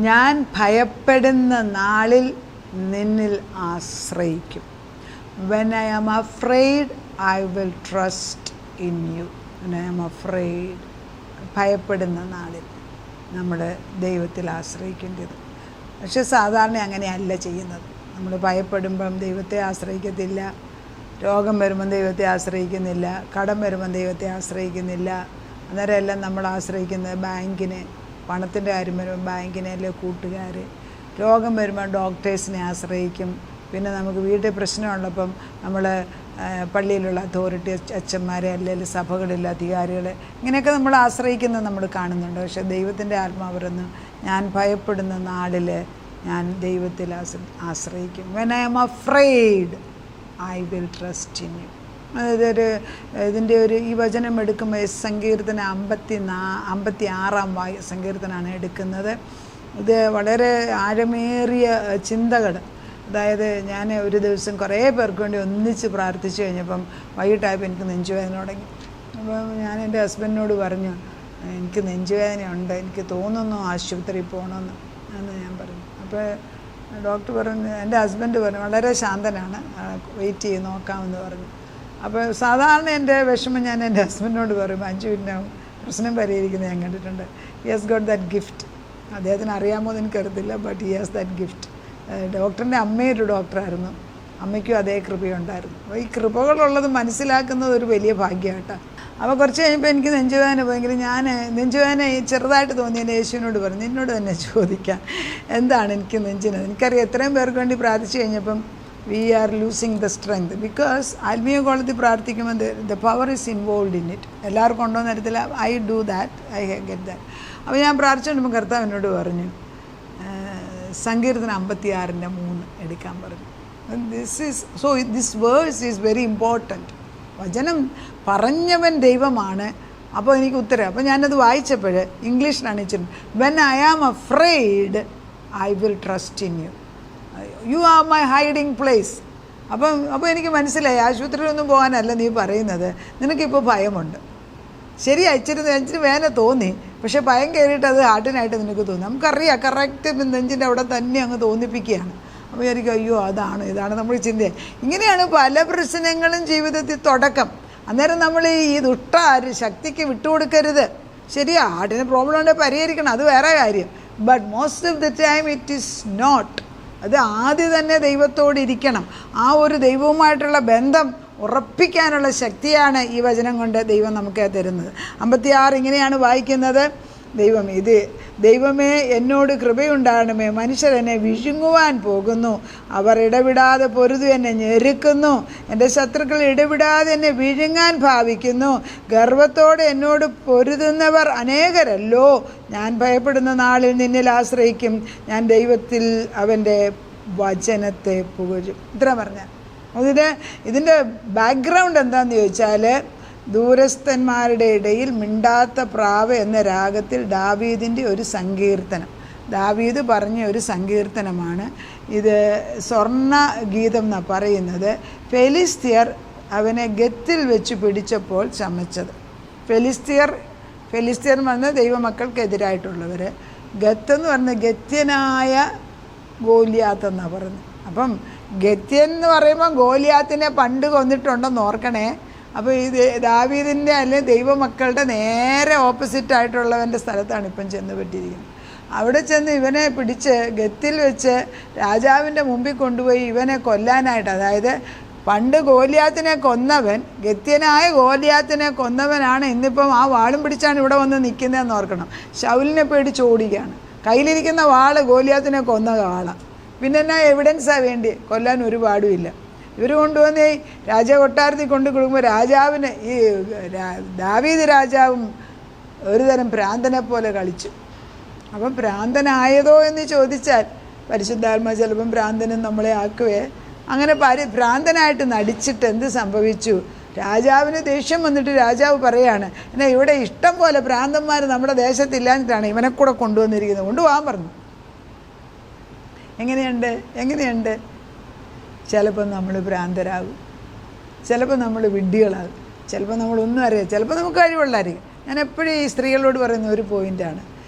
ഞാൻ ഭയപ്പെടുന്ന നാളിൽ നിന്നിൽ ആശ്രയിക്കും. When I am afraid, I will trust in you. When I am afraid, ഭയപ്പെടുന്ന നാളിൽ നമ്മൾ ദൈവത്തിൽ ആശ്രയിക്കേണ്ടത്. പക്ഷെ സാധാരണ അങ്ങനെയല്ല ചെയ്യുന്നത്. നമ്മൾ ഭയപ്പെടുമ്പം ദൈവത്തെ ആശ്രയിക്കത്തില്ല, രോഗം വരുമ്പം ദൈവത്തെ ആശ്രയിക്കുന്നില്ല, കടം വരുമ്പം ദൈവത്തെ ആശ്രയിക്കുന്നില്ല. അന്നേരം എല്ലാം നമ്മൾ ആശ്രയിക്കുന്നത് ബാങ്കിനെ, പണത്തിൻ്റെ കാര്യം വരുമ്പം ബാങ്കിനെ, അല്ലെ കൂട്ടുകാർ. രോഗം വരുമ്പോൾ ഡോക്ടേഴ്സിനെ ആശ്രയിക്കും. പിന്നെ നമുക്ക് വീട്ടിൽ പ്രശ്നമുള്ളപ്പം നമ്മൾ പള്ളിയിലുള്ള അതോറിറ്റി അച്ഛന്മാരെ, അല്ലെങ്കിൽ സഭകളിലെ അധികാരികളെ, ഇങ്ങനെയൊക്കെ നമ്മൾ ആശ്രയിക്കുന്നത് നമ്മൾ കാണുന്നുണ്ട്. പക്ഷേ ദൈവത്തിൻ്റെ ആത്മാവ് പറയുന്നു, ഞാൻ ഭയപ്പെടുന്ന നാളിൽ ഞാൻ ദൈവത്തിൽ ആശ്രയിക്കും. When I am afraid, I will trust in you. ഇതിൻ്റെ ഈ വചനം എടുക്കുമ്പോൾ സങ്കീർത്തനം 56 സങ്കീർത്തനമാണ് എടുക്കുന്നത്. ഇത് വളരെ ആഴമേറിയ ചിന്തകൾ. അതായത് ഞാൻ ഒരു ദിവസം കുറേ പേർക്ക് വേണ്ടി ഒന്നിച്ച് പ്രാർത്ഥിച്ചു കഴിഞ്ഞപ്പം വൈകിട്ടായപ്പോൾ എനിക്ക് നെഞ്ചുവേദന തുടങ്ങി. അപ്പം ഞാൻ എൻ്റെ ഹസ്ബൻഡിനോട് പറഞ്ഞു, എനിക്ക് നെഞ്ചുവേദനയുണ്ട്, എനിക്ക് തോന്നുന്നു ആശുപത്രിയിൽ പോകണമെന്ന് ഞാൻ പറഞ്ഞു. അപ്പോൾ ഡോക്ടർ പറഞ്ഞു, എൻ്റെ ഹസ്ബൻഡ് പറഞ്ഞു, വളരെ ശാന്തനാണ്, വെയിറ്റ് ചെയ്ത് നോക്കാമെന്ന് പറഞ്ഞു. അപ്പോൾ സാധാരണ എൻ്റെ വിഷമം ഞാൻ എൻ്റെ ഹസ്ബൻഡിനോട് പറയും, 5 മിനിറ്റാവും പ്രശ്നം പരിഹരിക്കുന്നത് ഞാൻ കണ്ടിട്ടുണ്ട്. He has got that gift. അദ്ദേഹത്തിന് അറിയാമോ എന്ന് എനിക്കറിയത്തില്ല, but he has that gift. ഡോക്ടറിൻ്റെ അമ്മയൊരു ഡോക്ടറായിരുന്നു, അമ്മയ്ക്കും അതേ കൃപയുണ്ടായിരുന്നു. അപ്പോൾ ഈ കൃപകളുള്ളത് മനസ്സിലാക്കുന്നത് ഒരു വലിയ ഭാഗ്യമായിട്ടാണ്. അപ്പോൾ കുറച്ച് കഴിഞ്ഞപ്പോൾ എനിക്ക് നെഞ്ചുവേദന പോയെങ്കിലും ഞാൻ നെഞ്ചുവേദന ചെറുതായിട്ട് തോന്നി എൻ്റെ യേശുവിനോട് പറഞ്ഞു, നിന്നോട് തന്നെ ചോദിക്കാം എന്താണ് എനിക്ക് നെഞ്ചിന്. എനിക്കറിയാം എത്രയും പേർക്ക് വേണ്ടി പ്രാർത്ഥിച്ചു കഴിഞ്ഞപ്പം we are losing the strength because ആത്മീയ കോളത്തിൽ പ്രാർത്ഥിക്കുമ്പോൾ the power is involved in it. എല്ലാവർക്കും ഉണ്ടോ എന്ന് അറിയത്തില്ല. I do that, I get that. അപ്പോൾ ഞാൻ പ്രാർത്ഥിച്ചുകൊണ്ടിപ്പോൾ കർത്താവ് എന്നോട് പറഞ്ഞു, സങ്കീർത്തനം 56:3 എടുക്കാൻ പറഞ്ഞു. This verse is very important. വചനം പറഞ്ഞവൻ ദൈവമാണ്. അപ്പോൾ എനിക്ക് ഉത്തരം. അപ്പോൾ ഞാനത് വായിച്ചപ്പോൾ ഇംഗ്ലീഷിലാണ് വെച്ചിട്ടുണ്ട്, when I am afraid, I will trust in you. U are my hiding place. അപ്പോൾ എനിക്ക് മനസ്സിലായി, ആശുപത്രിയിലൊന്നും പോകാനല്ല നീ പറയുന്നത്, നിനക്കിപ്പോൾ ഭയമുണ്ട്. ശരിയാ, ഇച്ചിരി വേദന തോന്നി, പക്ഷേ ഭയം കയറിയിട്ട് അത് ഹാർട്ടിനായിട്ട് നിനക്ക് തോന്നി. നമുക്കറിയാം കറക്റ്റ് നെഞ്ചിൻ്റെ അവിടെ തന്നെ അങ്ങ് തോന്നിപ്പിക്കുകയാണ്. അപ്പോൾ വിചാരിക്കും, അയ്യോ ഇതാണ് നമ്മൾ ചിന്തയെ. ഇങ്ങനെയാണ് പല പ്രശ്നങ്ങളും ജീവിതത്തിൽ തുടക്കം. അന്നേരം നമ്മൾ ഈ ശക്തിക്ക് വിട്ടുകൊടുക്കരുത്. ശരിയാ, ഹാർട്ടിന് പ്രോബ്ലം ഉണ്ടെങ്കിൽ പരിഹരിക്കണം, അത് വേറെ കാര്യം. But most of the time it is not. അത് ആദ്യം തന്നെ ദൈവത്തോടിരിക്കണം. ആ ഒരു ദൈവവുമായിട്ടുള്ള ബന്ധം ഉറപ്പിക്കാനുള്ള ശക്തിയാണ് ഈ വചനം കൊണ്ട് ദൈവം നമുക്ക് തരുന്നത്. 56 ഇങ്ങനെയാണ് വായിക്കുന്നത്, ദൈവമേ എന്നോട് കൃപയുണ്ടാകണമേ, മനുഷ്യർ എന്നെ വിഴുങ്ങുവാൻ പോകുന്നു, അവർ ഇടവിടാതെ പൊരുതു എന്നെ ഞെരുക്കുന്നു, എൻ്റെ ശത്രുക്കൾ ഇടവിടാതെ എന്നെ വിഴുങ്ങാൻ ഭാവിക്കുന്നു, ഗർവത്തോടെ എന്നോട് പൊരുതുന്നവർ അനേകരല്ലോ. ഞാൻ ഭയപ്പെടുന്ന നാളിൽ നിന്നിൽ ആശ്രയിക്കും, ഞാൻ ദൈവത്തിൽ അവൻ്റെ വചനത്തെ പുകഴും. ഇത്ര പറഞ്ഞാൽ ഇതിൻ്റെ ബാക്ക്ഗ്രൗണ്ട് എന്താണെന്ന് ചോദിച്ചാൽ, ദൂരസ്ഥന്മാരുടെ ഇടയിൽ മിണ്ടാത്ത പ്രാവ് എന്ന രാഗത്തിൽ ദാവീദിൻ്റെ ഒരു സങ്കീർത്തനം, ദാവീദ് പറഞ്ഞ ഒരു സങ്കീർത്തനമാണ് ഇത്. സ്വർണ്ണ ഗീതം എന്നാണ് പറയുന്നത്. ഫെലിസ്ത്യർ അവനെ ഗത്തിൽ വെച്ച് പിടിച്ചപ്പോൾ ചമച്ചത്. ഫെലിസ്ത്യർ എന്ന് പറഞ്ഞാൽ ദൈവമക്കൾക്കെതിരായിട്ടുള്ളവർ. ഗത്തെന്ന് പറഞ്ഞാൽ ഗത്യനായ ഗോലിയാത്ത് എന്നാണ് പറഞ്ഞത്. അപ്പം ഗത്യൻ എന്ന് പറയുമ്പോൾ ഗോലിയാത്തിനെ പണ്ട് കൊന്നിട്ടുണ്ടെന്ന് ഓർക്കണേ. അപ്പോൾ ഈ ദാവീദിൻ്റെ അല്ലെങ്കിൽ ദൈവമക്കളുടെ നേരെ ഓപ്പോസിറ്റായിട്ടുള്ളവൻ്റെ സ്ഥലത്താണ് ഇപ്പം ചെന്ന് പറ്റിയിരിക്കുന്നത്. അവിടെ ചെന്ന് ഇവനെ പിടിച്ച് ഗത്തിൽ വെച്ച് രാജാവിൻ്റെ മുമ്പിൽ കൊണ്ടുപോയി ഇവനെ കൊല്ലാനായിട്ട്, അതായത് പണ്ട് ഗോലിയാത്തിനെ കൊന്നവൻ, ഗത്യനായ ഗോലിയാത്തിനെ കൊന്നവനാണ് ഇന്നിപ്പം ആ വാളും പിടിച്ചാണ് ഇവിടെ വന്ന് നിൽക്കുന്നതെന്ന് ഓർക്കണം. ശൗലിനെ പേടിച്ച് ഓടുകയാണ്. കയ്യിലിരിക്കുന്ന വാള് ഗോലിയാത്തിനെ കൊന്ന വാളാണ്. പിന്നെ എന്നാ എവിഡൻസാണ് വേണ്ടി? കൊല്ലാൻ ഒരു പാടുമില്ല. ഇവർ കൊണ്ടുവന്ന് രാജകൊട്ടാരത്തിൽ കൊണ്ടു കൊടുക്കുമ്പോൾ രാജാവിന് ഈ ദാവീദ് രാജാവും ഒരുതരം ഭ്രാന്തനെ പോലെ കളിച്ചു. അപ്പം ഭ്രാന്തനായതോ എന്ന് ചോദിച്ചാൽ പരിശുദ്ധാത്മ ചിലപ്പം ഭ്രാന്തനും നമ്മളെ ആക്കുവേ. അങ്ങനെ ഭ്രാന്തനായിട്ട് നടിച്ചിട്ട് എന്ത് സംഭവിച്ചു? രാജാവിന് ദേഷ്യം വന്നിട്ട് രാജാവ് പറയാണ്, എന്നാൽ ഇവിടെ ഇഷ്ടം പോലെ ഭ്രാന്തന്മാർ നമ്മുടെ ദേശത്തില്ലാഞ്ഞിട്ടാണ് ഇവനെ കൂടെ കൊണ്ടുവന്നിരിക്കുന്നത്, കൊണ്ടുപോകാൻ പറഞ്ഞു. എങ്ങനെയുണ്ട്? ചിലപ്പോൾ നമ്മൾ ഭ്രാന്തരാകും, ചിലപ്പോൾ നമ്മൾ വിഡ്ഢികളാകും, ചിലപ്പോൾ നമ്മളൊന്നും അറിയാം, ചിലപ്പോൾ നമുക്ക് കഴിവുള്ളായിരിക്കും. ഞാൻ എപ്പോഴും ഈ സ്ത്രീകളോട് പറയുന്ന ഒരു പോയിൻ്റാണ്,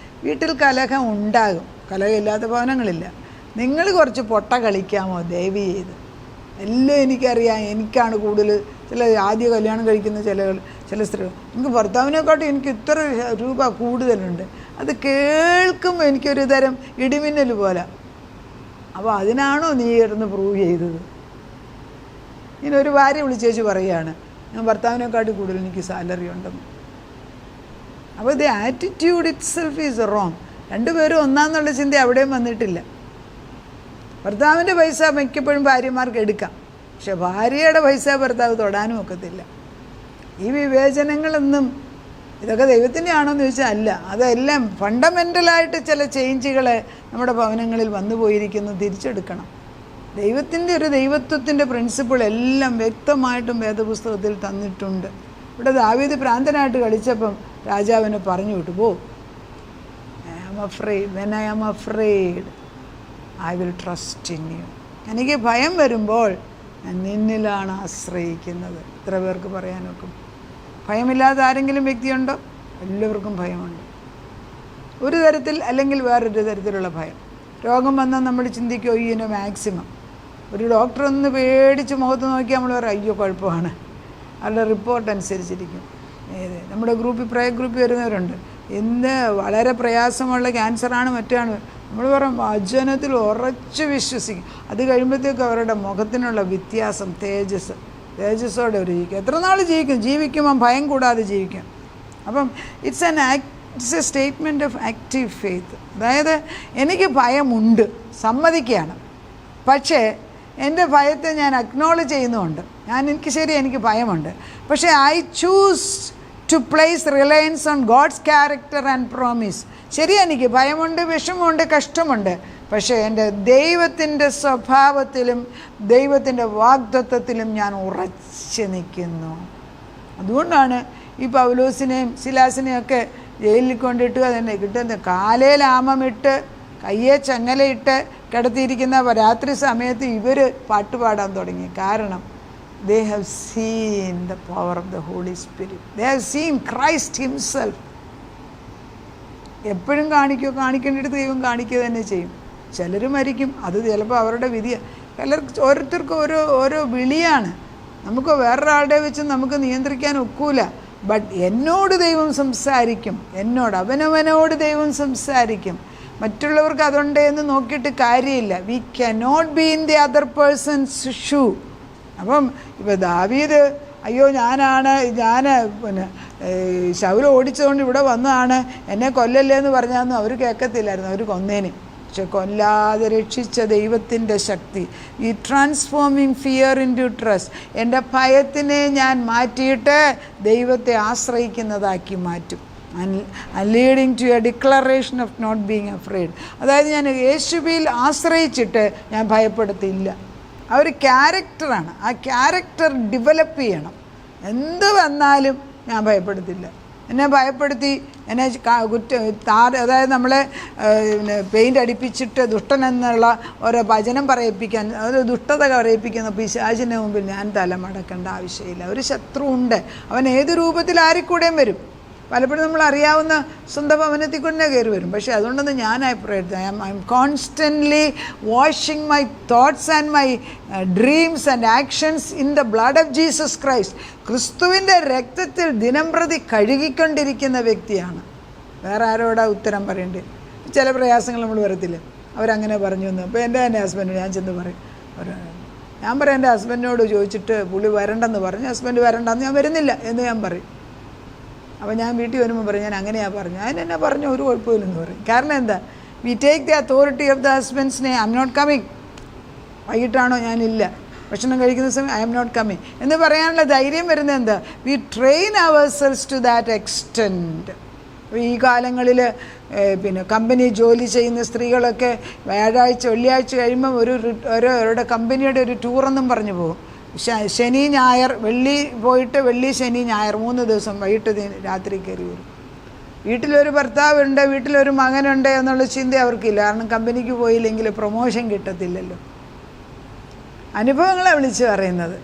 വീട്ടിൽ കലഹം ഉണ്ടാകും, കലഹമില്ലാത്ത ഭവനങ്ങളില്ല. നിങ്ങൾ കുറച്ച് പൊട്ട കളിക്കാമോ ദയവ് ചെയ്ത്? എല്ലാം എനിക്കറിയാം, എനിക്കാണ് കൂടുതൽ. ചില ആദ്യ കല്യാണം കഴിക്കുന്ന ചില സ്ത്രീകൾ, എനിക്ക് ഭർത്താവിനെക്കാട്ടും എനിക്ക് ഇത്ര രൂപ കൂടുതലുണ്ട്. അത് കേൾക്കുമ്പോൾ എനിക്കൊരു തരം ഇടിമിന്നൽ പോലെ. അപ്പോൾ അതിനാണോ നീ ഇരുന്ന് പ്രൂവ് ചെയ്തത്? ഇങ്ങനെ ഒരു ഭാര്യ വിളിച്ചേച്ച് പറയുകയാണ്, ഞാൻ ഭർത്താവിനെക്കാട്ടും കൂടുതൽ എനിക്ക് സാലറി ഉണ്ടെന്ന്. അപ്പോൾ the attitude it self is wrong. രണ്ടുപേരും ഒന്നാന്നുള്ള ചിന്ത അവിടെയും വന്നിട്ടില്ല. ഭർത്താവിൻ്റെ പൈസ മിക്കപ്പോഴും ഭാര്യമാർക്ക് എടുക്കാം, പക്ഷെ ഭാര്യയുടെ പൈസ ഭർത്താവ് തൊടാനും ഒക്കത്തില്ല. ഈ വിവേചനങ്ങളൊന്നും ഇതൊക്കെ ദൈവത്തിൻ്റെ ആണോയെന്ന് ചോദിച്ചാൽ അല്ല. അതെല്ലാം ഫണ്ടമെൻ്റലായിട്ട് ചില ചേഞ്ചുകൾ നമ്മുടെ ഭവനങ്ങളിൽ വന്നു പോയിരിക്കുന്നു. തിരിച്ചെടുക്കണം. ദൈവത്തിൻ്റെ ഒരു ദൈവത്വത്തിൻ്റെ പ്രിൻസിപ്പിൾ എല്ലാം വ്യക്തമായിട്ടും വേദപുസ്തകത്തിൽ തന്നിട്ടുണ്ട്. ഇവിടെ ദാവീദ് ഭ്രാന്തനായിട്ട് കളിച്ചപ്പം രാജാവിനെ പറഞ്ഞു വിട്ടു, പോ, when I am afraid I will trust in you. എനിക്ക് ഭയം വരുമ്പോൾ ഞാൻ നിന്നിലാണ് ആശ്രയിക്കുന്നത്. എത്ര പേർക്ക് പറയാനൊക്കും? ഭയമില്ലാത്ത ആരെങ്കിലും വ്യക്തിയുണ്ടോ? എല്ലാവർക്കും ഭയമുണ്ട്, ഒരു തരത്തിൽ അല്ലെങ്കിൽ വേറൊരു തരത്തിലുള്ള ഭയം. രോഗം വന്നാൽ നമ്മൾ ചിന്തിക്കും അയ്യോ മാക്സിമം. ഒരു ഡോക്ടർ ഒന്ന് പേടിച്ച് മുഖത്ത് നോക്കി നമ്മൾ പറയും അയ്യോ കുഴപ്പമാണ്, അവരുടെ റിപ്പോർട്ട് അനുസരിച്ചിരിക്കും. നമ്മുടെ പ്രയർ ഗ്രൂപ്പിൽ വരുന്നവരുണ്ട്, ഇന്ന് വളരെ പ്രയാസമുള്ള ക്യാൻസറാണ് മറ്റാണ്, നമ്മൾ പറയും വചനത്തിൽ ഉറച്ച് വിശ്വസിക്കും. അത് കഴിയുമ്പോഴത്തേക്കും അവരുടെ മുഖത്തിനുള്ള വ്യത്യാസം, തേജസ്സോടെ അവർ ജീവിക്കും. എത്ര നാൾ ജീവിക്കുമ്പം ഭയം കൂടാതെ ജീവിക്കും. അപ്പം it's A statement of active faith. അതായത് എനിക്ക് ഭയമുണ്ട്, സമ്മതിക്കുകയാണ്, പക്ഷേ എൻ്റെ ഭയത്തെ ഞാൻ അക്നോളജ് ചെയ്യുന്നുമുണ്ട്. എനിക്ക് ഭയമുണ്ട്, പക്ഷേ I choose to place reliance on God's character and promise. ശരിയാണ്, എനിക്ക് ഭയമുണ്ട്, വിഷമമുണ്ട്, കഷ്ടമുണ്ട്, പക്ഷേ എൻ്റെ ദൈവത്തിൻ്റെ സ്വഭാവത്തിലും ദൈവത്തിൻ്റെ വാഗ്ദത്തത്തിലും ഞാൻ ഉറച്ചു നിൽക്കുന്നു. അതുകൊണ്ടാണ് ഈ പൗലോസിനെയും സിലാസിനെയൊക്കെ ജയിലിൽ കൊണ്ടിട്ട് അതിനെ കിട്ടുന്ന കാലയിൽ ആമമിട്ട് കയ്യെ ചങ്ങലയിട്ട് കിടത്തിയിരിക്കുന്ന രാത്രി സമയത്ത് ഇവർ പാട്ടുപാടാൻ തുടങ്ങി. കാരണം they have seen the power of the Holy Spirit. They have seen Christ himself. എപ്പോഴും കാണിക്കേണ്ടിട്ട് ദൈവം കാണിക്കുക തന്നെ ചെയ്യും. ചിലർ മരിക്കും, അത് ചിലപ്പോൾ അവരുടെ വിധിയാണ്. ഓരോരുത്തർക്കും ഓരോ വിളിയാണ്. നമുക്ക് വേറൊരാളുടെ വെച്ച് നമുക്ക് നിയന്ത്രിക്കാൻ ഒക്കൂല. ബട്ട് എന്നോട് ദൈവം സംസാരിക്കും, അവനവനോട് ദൈവം സംസാരിക്കും. മറ്റുള്ളവർക്ക് അതുണ്ട് എന്ന് നോക്കിയിട്ട് കാര്യമില്ല. We cannot be in the other person's shoe. അപ്പം ഇപ്പോൾ ദാവീദ് അയ്യോ ഞാൻ ശൗൽ ഓടിച്ചതുകൊണ്ട് ഇവിടെ വന്നതാണ്, എന്നെ കൊല്ലല്ലേ എന്ന് പറഞ്ഞാൽ അവർ കേൾക്കത്തില്ലായിരുന്നു, അവർ കൊന്നേന്. പക്ഷെ കൊല്ലാതെ രക്ഷിച്ച ദൈവത്തിൻ്റെ ശക്തി, ഈ transforming fear into trust, എൻ്റെ ഭയത്തിനെ ഞാൻ മാറ്റിയിട്ട് ദൈവത്തെ ആശ്രയിക്കുന്നതാക്കി മാറ്റും. Leading to a declaration of not being afraid. അതായത് ഞാൻ യേശുവിൽ ആശ്രയിച്ചിട്ട് ഞാൻ ഭയപ്പെടുത്തില്ല. ആ ഒരു ക്യാരക്ടറാണ്. ആ ക്യാരക്ടർ ഡെവലപ്പ് ചെയ്യണം. എന്ത് വന്നാലും ഞാൻ ഭയപ്പെടുത്തില്ല. എന്നെ ഭയപ്പെടുത്തി അതായത് നമ്മളെ പെയിൻ്റ് അടിപ്പിച്ചിട്ട് ദുഷ്ടനെന്നുള്ള ഓരോ വചനം പറയിപ്പിക്കാൻ, ഒരു ദുഷ്ടത പറയിപ്പിക്കുന്ന പിശാചിന് മുമ്പിൽ ഞാൻ തലമടക്കേണ്ട ആവശ്യമില്ല. ഒരു ശത്രു ഉണ്ട്, അവൻ ഏത് രൂപത്തിൽ ആരിക്കൂടെയും വരും. പലപ്പോഴും നമ്മൾ അറിയാവുന്ന സ്വന്തം ഭവനത്തിൽ കൊണ്ടേ കയറി വരും. പക്ഷേ അതുകൊണ്ടൊന്നും ഞാൻ I M constantly washing my thoughts and my dreams and actions in the blood of Jesus Christ. ക്രിസ്തുവിൻ്റെ രക്തത്തിൽ ദിനംപ്രതി കഴുകിക്കൊണ്ടിരിക്കുന്ന വ്യക്തിയാണ്. വേറെ ആരോടാ ഉത്തരം പറയേണ്ടത്? ചില പ്രയാസങ്ങൾ നമ്മൾ വരത്തില്ല, അവരങ്ങനെ പറഞ്ഞു എന്ന്. അപ്പോൾ എൻ്റെ ഹസ്ബൻഡ് ഞാൻ ചെന്ന് പറയും, ഞാൻ പറയും എൻ്റെ ഹസ്ബൻഡിനോട് ചോദിച്ചിട്ട് പുള്ളി വരണ്ടെന്ന് പറഞ്ഞു, ഹസ്ബൻഡ് വരണ്ടെന്ന് ഞാൻ വരുന്നില്ല എന്ന് ഞാൻ പറയും. അപ്പോൾ ഞാൻ വീട്ടിൽ വരുമ്പോൾ പറയും ഞാൻ അങ്ങനെയാണ് പറഞ്ഞു, അതിനെന്നെ പറഞ്ഞു ഒരു കുഴപ്പമില്ലെന്ന് പറയും. കാരണം എന്താ? We take the authority of the ഹസ്ബൻഡ്സിനെ. I am not coming. വൈകിട്ടാണോ? ഞാനില്ല. ഭക്ഷണം കഴിക്കുന്ന സമയം ഐ എം നോട്ട് കമ്മിങ് എന്ന് പറയാനുള്ള ധൈര്യം വരുന്നത് എന്താ? We train ourselves to that extent. ഈ കാലങ്ങളിൽ കമ്പനി ജോലി ചെയ്യുന്ന സ്ത്രീകളൊക്കെ വെള്ളിയാഴ്ച കഴിയുമ്പം അവരുടെ കമ്പനിയുടെ ഒരു ടൂറെന്നും പറഞ്ഞു പോകും. ശനി ഞായർ, വെള്ളി പോയിട്ട് വെള്ളി ശനി ഞായർ 3 ദിവസം വൈകിട്ട് രാത്രി കയറി വരും. വീട്ടിലൊരു ഭർത്താവുണ്ട്, വീട്ടിലൊരു മകനുണ്ട് എന്നുള്ള ചിന്ത അവർക്കില്ല. കാരണം കമ്പനിക്ക് പോയില്ലെങ്കിൽ പ്രൊമോഷൻ കിട്ടത്തില്ലല്ലോ. അനുഭവങ്ങളെ വിളിച്ച് പറയുന്നത്.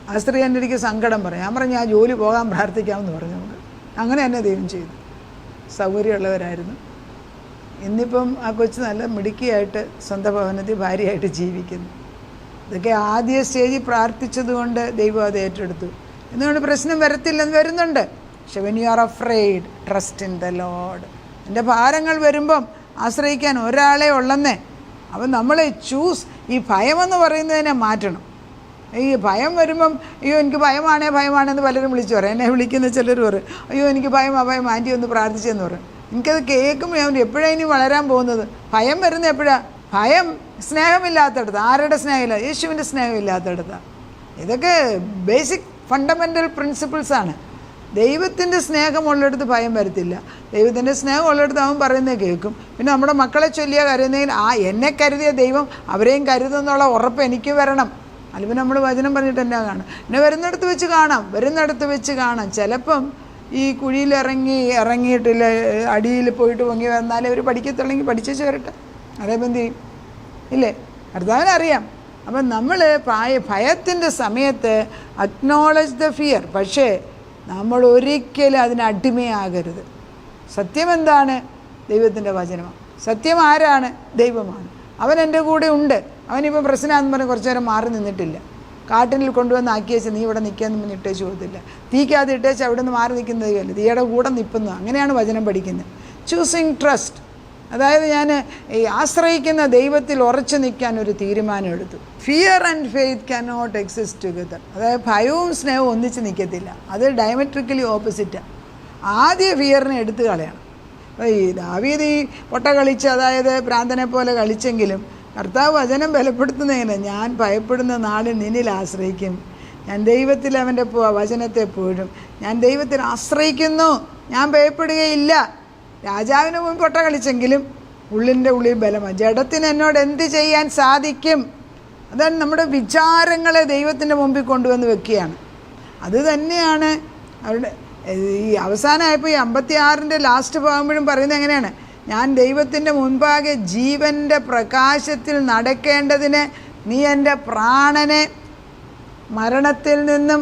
ആ സ്ത്രീ എൻ്റെ എനിക്ക് സങ്കടം പറയും. ഞാൻ പറഞ്ഞു ഞാൻ ജോലി പോകാൻ പ്രാർത്ഥിക്കാമെന്ന് പറഞ്ഞു. നമുക്ക് അങ്ങനെ തന്നെ ദൈവം ചെയ്തു. സൗകര്യമുള്ളവരായിരുന്നു. ഇന്നിപ്പം ആ കൊച്ച് നല്ല മിടുക്കിയായിട്ട് സ്വന്തം ഭവനത്തിൽ ഭാര്യയായിട്ട് ജീവിക്കുന്നു. ഇതൊക്കെ ആദ്യ സ്റ്റേജിൽ പ്രാർത്ഥിച്ചത് കൊണ്ട് ദൈവം അത് ഏറ്റെടുത്തു. എന്തുകൊണ്ട് പ്രശ്നം വരത്തില്ലെന്ന് വരുന്നുണ്ട്. പക്ഷെ when you are afraid trust in the load. എൻ്റെ ഭാരങ്ങൾ വരുമ്പം ആശ്രയിക്കാൻ ഒരാളെ ഉള്ളെന്നേ. അപ്പം നമ്മൾ ഈ ഭയമെന്ന് പറയുന്നതിനെ മാറ്റണം. ഈ ഭയം വരുമ്പം അയ്യോ എനിക്ക് ഭയമാണെന്ന് പലരും വിളിച്ചു പറയും. എന്നെ വിളിക്കുന്ന ചിലർ പറയും അയ്യോ എനിക്ക് ഭയം ആൻറ്റി ഒന്ന് പ്രാർത്ഥിച്ചെന്ന് പറയും. എനിക്കത് കേൾക്കുമ്പോൾ ഞാൻ എപ്പോഴാണ് ഇനി വളരാൻ പോകുന്നത്? ഭയം വരുന്നത് എപ്പോഴാണ്? ഭയം സ്നേഹമില്ലാത്തടത്ത്. ആരുടെ സ്നേഹമില്ല? യേശുവിൻ്റെ സ്നേഹമില്ലാത്തടത്താണ്. ഇതൊക്കെ ബേസിക് ഫണ്ടമെൻ്റൽ പ്രിൻസിപ്പിൾസാണ്. ദൈവത്തിൻ്റെ സ്നേഹമുള്ളിടത്ത് ഭയം വരത്തില്ല. ദൈവത്തിൻ്റെ സ്നേഹം ഉള്ളിടത്ത് അവൻ പറയുന്നത് കേൾക്കും. പിന്നെ നമ്മുടെ മക്കളെ ചൊല്ലിയ കരുതുന്നതിൽ എന്നെ കരുതിയ ദൈവം അവരെയും കരുതുന്നുള്ള ഉറപ്പ് എനിക്ക് വരണം. അല്ലെങ്കിൽ നമ്മൾ വചനം പറഞ്ഞിട്ട് എന്നാ കാണാം? എന്നെ വരുന്നിടത്ത് വെച്ച് കാണാം. ചിലപ്പം ഈ കുഴിയിൽ ഇറങ്ങിയിട്ടില്ല, അടിയിൽ പോയിട്ട് പൊങ്ങി വന്നാലേ അവർ പഠിക്കത്തുള്ളെങ്കിൽ പഠിച്ചു വരട്ടെ. അതേപ്പം എന്ത് ചെയ്യും? ഇല്ലേ? കർത്താവിനറിയാം. അപ്പം നമ്മൾ ഭയത്തിൻ്റെ സമയത്ത് അക്നോളജ് ദ ഫിയർ. പക്ഷേ നമ്മൾ ഒരിക്കലും അതിന് അടിമയാകരുത്. സത്യം എന്താണ്? ദൈവത്തിൻ്റെ വചനമാണ്. സത്യം ആരാണ്? ദൈവമാണ്. അവൻ എൻ്റെ കൂടെ ഉണ്ട്. അവനിപ്പോൾ പ്രശ്നമാണെന്ന് പറഞ്ഞ് കുറച്ച് നേരം മാറി നിന്നിട്ടില്ല. കാട്ടിൽ കൊണ്ടുവന്ന് ആക്കിയേച്ച് നീ ഇവിടെ നിൽക്കാമെന്ന് പറഞ്ഞ് ഇട്ടേച്ച് പോകത്തില്ല. തീക്കകത്ത് ഇട്ടേച്ച് അവിടെ നിന്ന് മാറി നിൽക്കുന്നത് അല്ല, തീയുടെ കൂടെ നിൽക്കുന്നു. അങ്ങനെയാണ് വചനം പഠിക്കുന്നത്. ചൂസിങ് ട്രസ്റ്റ്, അതായത് ഞാൻ ഈ ആശ്രയിക്കുന്ന ദൈവത്തിൽ ഉറച്ചു നിൽക്കാൻ ഒരു തീരുമാനം എടുത്തു. Fear and faith can not exist together. അതായത് ഭയവും സ്നേഹവും ഒന്നിച്ച് നിൽക്കത്തില്ല. അത് ഡയമെട്രിക്കലി ഓപ്പോസിറ്റാണ്. ആദ്യം ഫിയറിനെ എടുത്തു കളയണം. അപ്പോൾ ഈ ദാവീദ് ഈ പൊട്ട കളിച്ച്, അതായത് ഭ്രാന്തനെ പോലെ കളിച്ചെങ്കിലും കർത്താവ് വചനം ബലപ്പെടുത്തുന്നതിന് ഞാൻ ഭയപ്പെടുന്ന നാളിൽ നിന്നിൽ ആശ്രയിക്കും, ഞാൻ ദൈവത്തിൽ അവൻ്റെ വചനത്തെ പോഴും, ഞാൻ ദൈവത്തിൽ ആശ്രയിക്കുന്നു, ഞാൻ ഭയപ്പെടുകയില്ല. രാജാവിന് മുമ്പ് പൊട്ട കളിച്ചെങ്കിലും ഉള്ളിൻ്റെ ഉള്ളിൽ ബലമാണ്. ജഡത്തിന് എന്നോട് എന്ത് ചെയ്യാൻ സാധിക്കും? അതാണ് നമ്മുടെ വിചാരങ്ങളെ ദൈവത്തിൻ്റെ മുമ്പിൽ കൊണ്ടുവന്ന് വെക്കുകയാണ്. അത് തന്നെയാണ് അവരുടെ ഈ അവസാനമായപ്പോൾ ഈ 56 ലാസ്റ്റ് പോകുമ്പോഴും പറയുന്നത് എങ്ങനെയാണ്? ഞാൻ ദൈവത്തിൻ്റെ മുൻപാകെ ജീവൻ്റെ പ്രകാശത്തിൽ നടക്കേണ്ടതിന് നീ എൻ്റെ പ്രാണനെ മരണത്തിൽ നിന്നും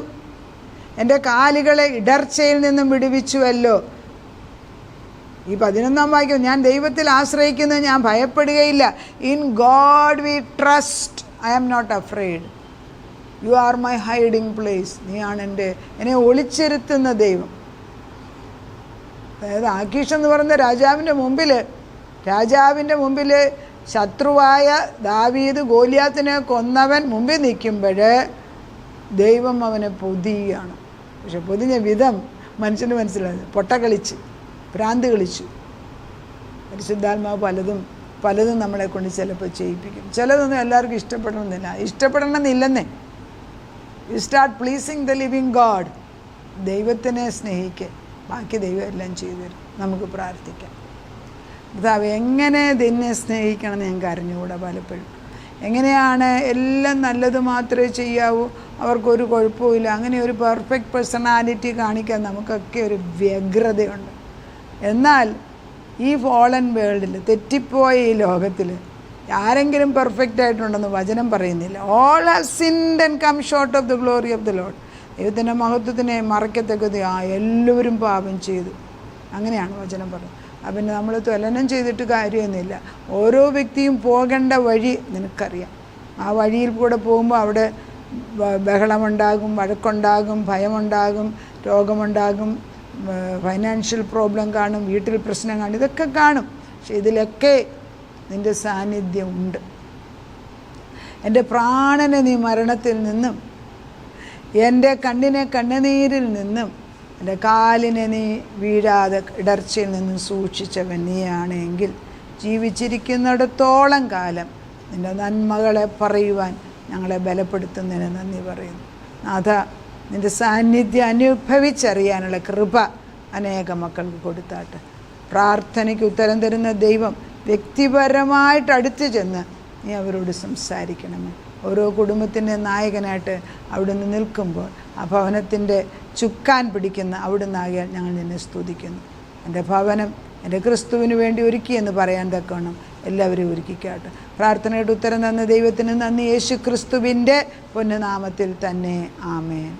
എൻ്റെ കാലുകളെ ഇടർച്ചയിൽ നിന്നും വിടുവിച്ചുവല്ലോ. ഈ 11 വാക്യം, ഞാൻ ദൈവത്തിൽ ആശ്രയിക്കുന്നത്, ഞാൻ ഭയപ്പെടുകയില്ല. In God we trust, I am not afraid. You are my hiding place. നീയാണ് എന്നെ ഒളിച്ചിരുത്തുന്ന ദൈവം. അതായത് ആക്കീഷ് എന്ന് പറയുന്ന രാജാവിൻ്റെ മുമ്പിൽ ശത്രുവായ ദാവീദ് ഗോലിയാത്തിനെ കൊന്നവൻ മുമ്പിൽ നിൽക്കുമ്പോൾ ദൈവം അവനെ പൊതിയാണ്. പക്ഷെ പൊതിഞ്ഞ വിധം മനുഷ്യന് മനസ്സിലായത്. പൊട്ട കളിച്ച്, ഭ്രാന്ത് കളിച്ചു. പരിശുദ്ധാത്മാവ് പലതും നമ്മളെ കൊണ്ട് ചിലപ്പോൾ ചെയ്യിപ്പിക്കും. ചിലതൊന്നും എല്ലാവർക്കും ഇഷ്ടപ്പെടണമെന്നില്ലെന്നേ. You start pleasing the living God. ദൈവത്തിനെ സ്നേഹിക്കുക, ബാക്കി ദൈവം എല്ലാം ചെയ്തു തരും. നമുക്ക് പ്രാർത്ഥിക്കാം. കർത്താവേ, എങ്ങനെ നിന്നെ സ്നേഹിക്കണമെന്ന് ഞങ്ങൾക്ക് അറിഞ്ഞുകൂടാ. പലപ്പോഴും എങ്ങനെയാണ് എല്ലാം നല്ലത് മാത്രമേ ചെയ്യാവൂ, അവർക്കൊരു കുഴപ്പമില്ല, അങ്ങനെ ഒരു പെർഫെക്റ്റ് പേഴ്സണാലിറ്റി കാണിക്കാൻ നമുക്കൊക്കെ ഒരു വ്യഗ്രതയുണ്ട്. എന്നാൽ ഈ ഫോളൻ വേൾഡിൽ, തെറ്റിപ്പോയ ഈ ലോകത്തിൽ ആരെങ്കിലും പെർഫെക്റ്റ് ആയിട്ടുണ്ടെന്ന് വചനം പറയുന്നില്ല. All have sinned and come short of the glory of the Lord. ദൈവത്തിൻ്റെ മഹത്വത്തിനെ മറക്കത്തക്കത് എല്ലാവരും പാപം ചെയ്തു. അങ്ങനെയാണ് വചനം പറയുന്നത്. അപ്പം നമ്മൾ തുലനം ചെയ്തിട്ട് കാര്യമൊന്നുമില്ല. ഓരോ വ്യക്തിയും പോകേണ്ട വഴി നിനക്കറിയാം. ആ വഴിയിൽ കൂടെ പോകുമ്പോൾ അവിടെ ബഹളമുണ്ടാകും, വഴക്കുണ്ടാകും, ഭയമുണ്ടാകും, രോഗമുണ്ടാകും, ഫൈനാൻഷ്യൽ പ്രോബ്ലം കാണും, വീട്ടിൽ പ്രശ്നം കാണും, ഇതൊക്കെ കാണും. പക്ഷെ ഇതിലൊക്കെ നിൻ്റെ സാന്നിധ്യം ഉണ്ട്. എൻ്റെ പ്രാണനെ നീ മരണത്തിൽ നിന്നും, എൻ്റെ കണ്ണിനെ കണ്ണുനീരിൽ നിന്നും, എൻ്റെ കാലിനെ നീ വീഴാതെ ഇടർച്ചയിൽ നിന്നും സൂക്ഷിച്ചവൻ നീയാണെങ്കിൽ ജീവിച്ചിരിക്കുന്നിടത്തോളം കാലം നിൻ്റെ നന്മകളെ പറയുവാൻ ഞങ്ങളെ ബലപ്പെടുത്തുന്നതിന് നന്ദി പറയുന്നു. നാഥ, നിൻ്റെ സാന്നിധ്യം അനുഭവിച്ചറിയാനുള്ള കൃപ അനേക മക്കൾക്ക് കൊടുത്താട്ടെ. പ്രാർത്ഥനയ്ക്ക് ഉത്തരം തരുന്ന ദൈവം വ്യക്തിപരമായിട്ട് അടുത്ത് ചെന്ന് നീ അവരോട് സംസാരിക്കണമേ. ഓരോ കുടുംബത്തിൻ്റെ നായകനായിട്ട് അവിടുന്ന് നിൽക്കുമ്പോൾ ആ ഭവനത്തിൻ്റെ ചുക്കാൻ പിടിക്കുന്ന അവിടുന്നാകിയാൽ ഞങ്ങൾ നിന്നെ സ്തുതിക്കുന്നു. എൻ്റെ ഭവനം എൻ്റെ ക്രിസ്തുവിന് വേണ്ടി ഒരുക്കിയെന്ന് പറയാൻ തക്കവണ്ണം എല്ലാവരെയും ഒരുക്കിക്കാട്ടെ. പ്രാർത്ഥനയുടെ ഉത്തരം തന്ന ദൈവത്തിന് നന്ദി. യേശു ക്രിസ്തുവിൻ്റെ പൊന്നുനാമത്തിൽ തന്നെ. ആമേൻ.